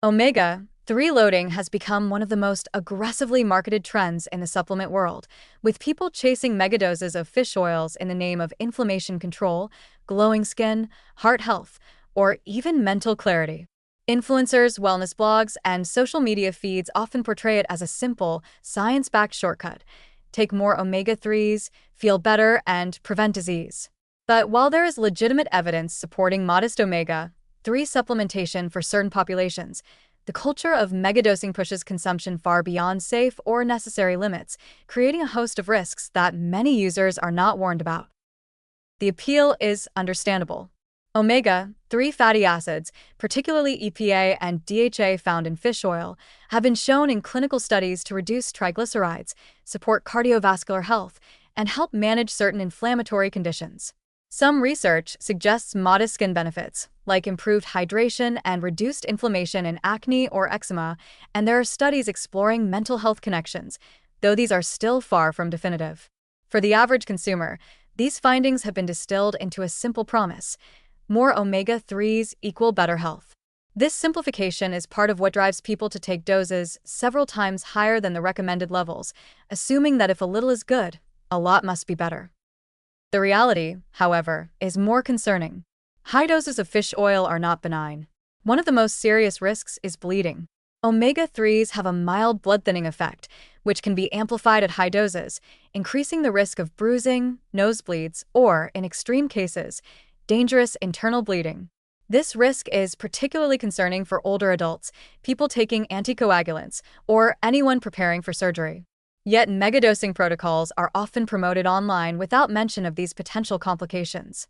Omega-3 loading has become one of the most aggressively marketed trends in the supplement world, with people chasing megadoses of fish oils in the name of inflammation control, glowing skin, heart health, or even mental clarity. Influencers, wellness blogs, and social media feeds often portray it as a simple, science-backed shortcut. Take more omega-3s, feel better, and prevent disease. But while there is legitimate evidence supporting modest omega-3 supplementation for certain populations, the culture of megadosing pushes consumption far beyond safe or necessary limits, creating a host of risks that many users are not warned about. The appeal is understandable. Omega-3 fatty acids, particularly EPA and DHA found in fish oil, have been shown in clinical studies to reduce triglycerides, support cardiovascular health, and help manage certain inflammatory conditions. Some research suggests modest skin benefits, like improved hydration and reduced inflammation in acne or eczema, and there are studies exploring mental health connections, though these are still far from definitive. For the average consumer, these findings have been distilled into a simple promise: more omega-3s equal better health. This simplification is part of what drives people to take doses several times higher than the recommended levels, assuming that if a little is good, a lot must be better. The reality, however, is more concerning. High doses of fish oil are not benign. One of the most serious risks is bleeding. Omega-3s have a mild blood-thinning effect, which can be amplified at high doses, increasing the risk of bruising, nosebleeds, or, in extreme cases, dangerous internal bleeding. This risk is particularly concerning for older adults, people taking anticoagulants, or anyone preparing for surgery. Yet megadosing protocols are often promoted online without mention of these potential complications.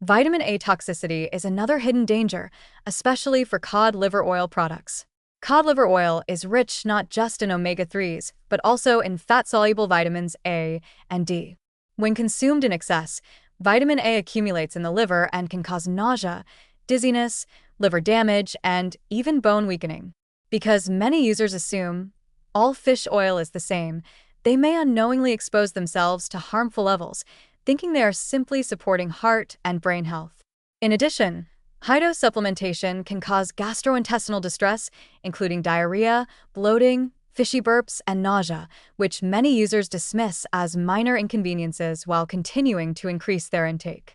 Vitamin A toxicity is another hidden danger, especially for cod liver oil products. Cod liver oil is rich not just in omega-3s, but also in fat-soluble vitamins A and D. When consumed in excess, vitamin A accumulates in the liver and can cause nausea, dizziness, liver damage, and even bone weakening. Because many users assume all fish oil is the same, they may unknowingly expose themselves to harmful levels, thinking they are simply supporting heart and brain health. In addition, high-dose supplementation can cause gastrointestinal distress, including diarrhea, bloating, fishy burps, and nausea, which many users dismiss as minor inconveniences while continuing to increase their intake.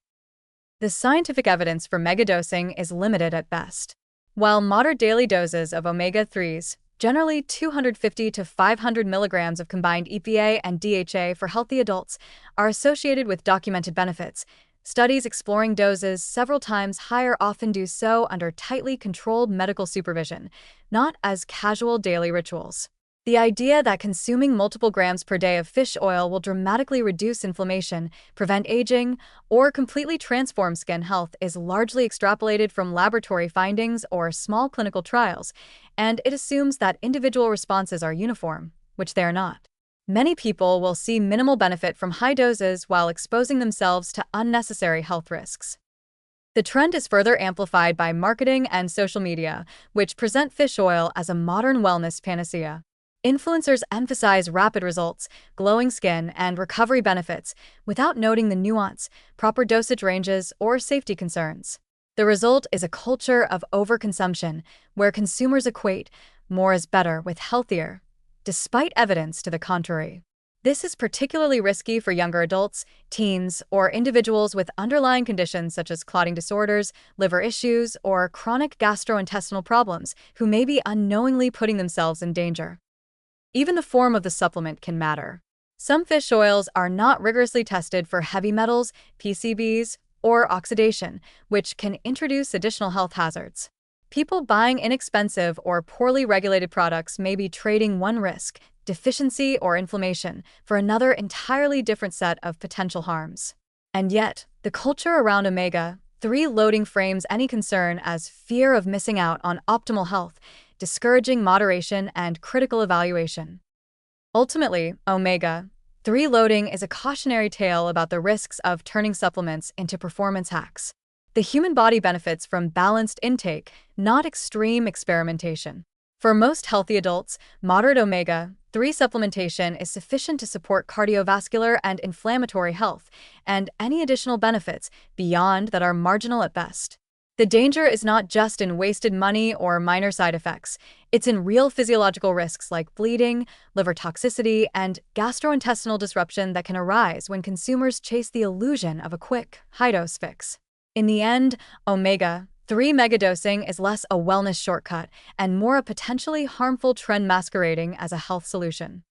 The scientific evidence for megadosing is limited at best. While moderate daily doses of omega-3s, generally 250 to 500 milligrams of combined EPA and DHA for healthy adults, are associated with documented benefits, studies exploring doses several times higher often do so under tightly controlled medical supervision, not as casual daily rituals. The idea that consuming multiple grams per day of fish oil will dramatically reduce inflammation, prevent aging, or completely transform skin health is largely extrapolated from laboratory findings or small clinical trials, and it assumes that individual responses are uniform, which they are not. Many people will see minimal benefit from high doses while exposing themselves to unnecessary health risks. The trend is further amplified by marketing and social media, which present fish oil as a modern wellness panacea. Influencers emphasize rapid results, glowing skin, and recovery benefits without noting the nuance, proper dosage ranges, or safety concerns. The result is a culture of overconsumption, where consumers equate more is better with healthier, despite evidence to the contrary. This is particularly risky for younger adults, teens, or individuals with underlying conditions such as clotting disorders, liver issues, or chronic gastrointestinal problems who may be unknowingly putting themselves in danger. Even the form of the supplement can matter. Some fish oils are not rigorously tested for heavy metals, PCBs, or oxidation, which can introduce additional health hazards. People buying inexpensive or poorly regulated products may be trading one risk, deficiency or inflammation, for another entirely different set of potential harms. And yet, the culture around omega-3 loading frames any concern as fear of missing out on optimal health, discouraging moderation and critical evaluation. Ultimately, omega-3 loading is a cautionary tale about the risks of turning supplements into performance hacks. The human body benefits from balanced intake, not extreme experimentation. For most healthy adults, moderate omega-3 supplementation is sufficient to support cardiovascular and inflammatory health, and any additional benefits beyond that are marginal at best. The danger is not just in wasted money or minor side effects. It's in real physiological risks like bleeding, liver toxicity, and gastrointestinal disruption that can arise when consumers chase the illusion of a quick, high-dose fix. In the end, omega-3 megadosing is less a wellness shortcut and more a potentially harmful trend masquerading as a health solution.